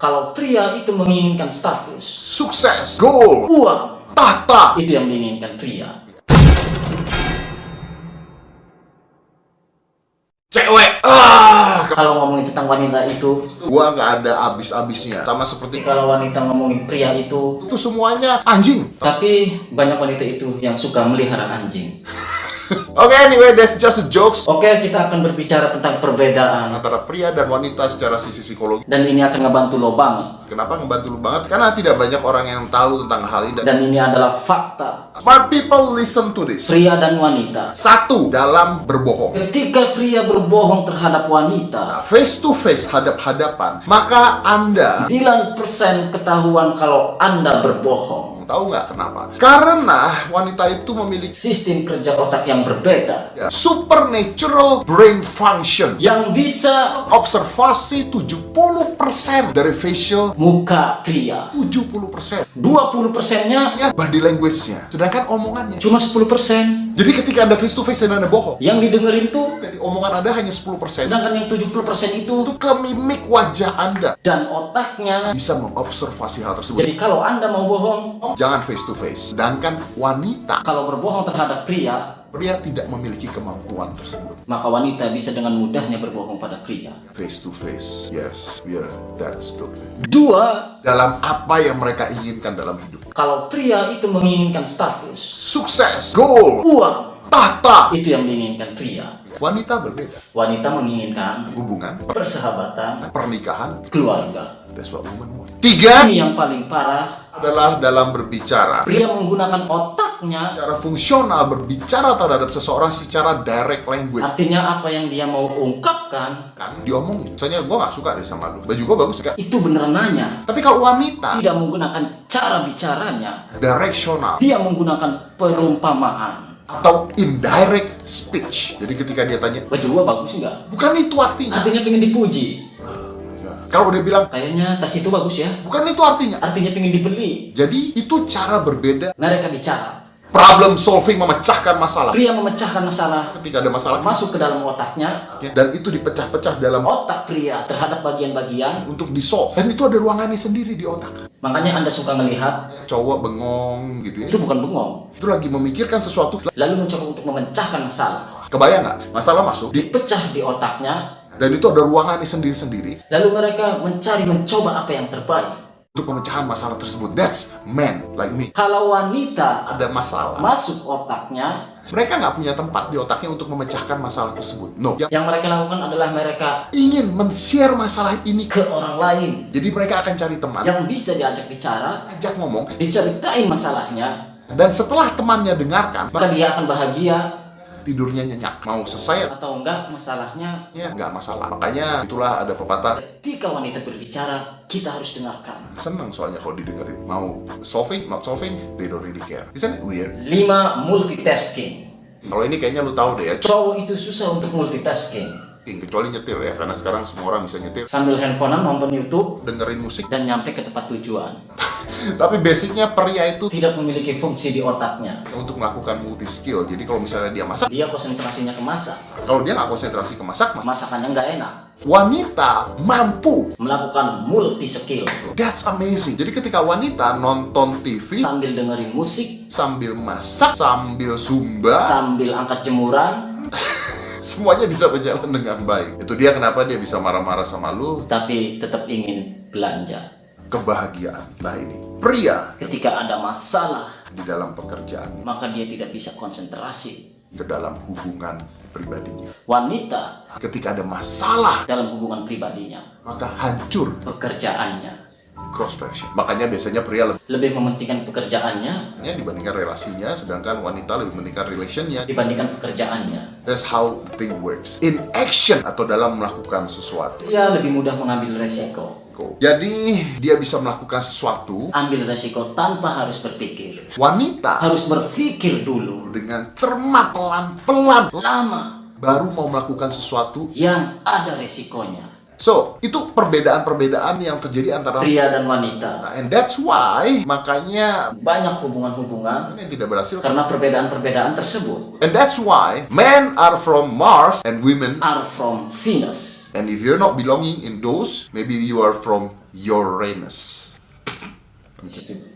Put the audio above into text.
Kalau pria itu menginginkan status, sukses, goal, uang, tahta, itu yang diinginkan pria. cewek. Kalau ngomongin tentang wanita itu, Gua nggak ada abis-abisnya. Sama seperti kalau wanita ngomongin pria itu, semuanya anjing. tapi banyak wanita itu yang suka melihara anjing. Oke, anyway, that's just a jokes Oke, kita akan berbicara tentang perbedaan. antara pria dan wanita secara sisi psikologi. Dan ini akan ngebantu lo banget. Kenapa ngebantu lu banget? Karena tidak banyak orang yang tahu tentang hal ini. Dan ini adalah fakta. Smart people listen to this. Pria dan wanita. Satu, dalam berbohong. Ketika pria berbohong terhadap wanita, Face to face, hadap-hadapan, maka Anda 9% ketahuan kalau Anda berbohong. tahu nggak kenapa? Karena wanita itu memiliki Sistem kerja otak yang berbeda, supernatural brain function yang bisa observasi 70% dari facial, muka pria. 70% 20%-nya ya body language-nya, sedangkan omongannya. cuma 10%. Jadi ketika Anda face to face dan Anda bohong, Yang didengerin tuh, dari omongan Anda hanya 10%. sedangkan yang 70% itu Itu ke mimik wajah Anda dan otaknya. bisa mengobservasi hal tersebut. Jadi kalau Anda mau bohong, Jangan face to face. Sedangkan wanita, kalau berbohong terhadap pria, pria tidak memiliki kemampuan tersebut. maka wanita bisa dengan mudahnya berbohong pada pria. Face to face, yes, we are that stupid. 2. Dalam apa yang mereka inginkan dalam hidup. Kalau pria itu menginginkan status, Sukses, goal, uang, tahta. itu yang diinginkan pria. Wanita berbeda. Wanita menginginkan Hubungan, persahabatan, pernikahan, keluarga. that's what women want. 3 Ini yang paling parah. adalah dalam berbicara. Pria menggunakan otaknya, Secara fungsional berbicara terhadap seseorang secara direct language. artinya apa yang dia mau ungkapkan, Kan diomongin. Misalnya gue gak suka deh sama lu. Baju gue bagus gak? itu beneran nanya. Tapi kalau wanita, Tidak menggunakan cara bicaranya, directional dia menggunakan perumpamaan. atau indirect speech. Jadi ketika dia tanya, Baju gua bagus nggak? bukan itu artinya. Artinya pengen dipuji. Kalau dia bilang, Kayaknya tas itu bagus ya. bukan itu artinya. Artinya pengen dibeli. Jadi itu cara berbeda. Mereka bicara. Problem solving, memecahkan masalah. Pria memecahkan masalah, Ketika ada masalah, masuk ke dalam otaknya, dan itu dipecah-pecah dalam otak pria terhadap bagian-bagian. untuk di-solve. Dan itu ada ruangannya sendiri di otak. Makanya Anda suka melihat, Cowok bengong gitu ya. itu bukan bengong. Itu lagi memikirkan sesuatu. Lalu mencoba untuk memecahkan masalah. Kebayang nggak? Masalah masuk, Dipecah di otaknya, dan itu ada ruangannya sendiri-sendiri lalu mereka mencoba apa yang terbaik. untuk pemecahan masalah tersebut. That's men like me. Kalau wanita Ada masalah, masuk otaknya, mereka nggak punya tempat di otaknya untuk memecahkan masalah tersebut. No, yang yang mereka lakukan adalah mereka ingin men-share masalah ini. ke orang lain Jadi mereka akan cari teman, yang bisa diajak bicara, ajak ngomong, diceritain masalahnya, dan setelah temannya dengarkan, maka dia akan bahagia. tidurnya nyenyak. Mau selesai Atau enggak, masalahnya ya nggak masalah. Makanya itulah ada pepatah, ketika wanita berbicara, kita harus dengarkan. seneng soalnya kalau didengerin. Mau solving, not solving, they don't really care. Isn't it weird? 5. Multitasking. Kalau ini kayaknya lu tahu deh ya, Cowok itu susah untuk multitasking. kecuali nyetir ya, karena sekarang semua orang bisa nyetir, Sambil handphonean nonton YouTube dengerin musik. dan nyampe ke tempat tujuan. Tapi basicnya pria itu Tidak memiliki fungsi di otaknya. untuk melakukan multi skill. Jadi kalau misalnya dia masak, Dia konsentrasinya ke masak. kalau dia nggak konsentrasi ke masak, Masakannya nggak enak. wanita mampu. Melakukan multi skill. That's amazing. Jadi ketika wanita nonton TV Sambil dengerin musik, sambil masak, sambil zumba, sambil angkat jemuran, semuanya bisa berjalan dengan baik. Itu dia kenapa dia bisa marah-marah sama lu. tapi tetap ingin belanja. Kebahagiaan. Nah ini, pria Ketika ada masalah, di dalam pekerjaan, maka dia tidak bisa konsentrasi. ke dalam hubungan pribadinya. Wanita Ketika ada masalah, dalam hubungan pribadinya, maka hancur. pekerjaannya, Cross version. Makanya biasanya pria lebih mementingkan pekerjaannya dibandingkan relasinya, sedangkan wanita lebih mementingkan relationnya. dibandingkan pekerjaannya. That's how thing works. In action atau dalam melakukan sesuatu. Dia lebih mudah mengambil resiko. Jadi dia bisa melakukan sesuatu. Ambil resiko tanpa harus berpikir. Wanita Harus berpikir dulu, dengan cermat, pelan-pelan, lama, baru mau melakukan sesuatu. yang ada resikonya. So, itu perbedaan-perbedaan yang terjadi antara Pria dan wanita. and that's why makanya Banyak hubungan-hubungan yang tidak berhasil. karena perbedaan-perbedaan tersebut. And that's why men are from Mars and women. Are from Venus. And if you're not belonging in those, maybe you are from Uranus. Stupid.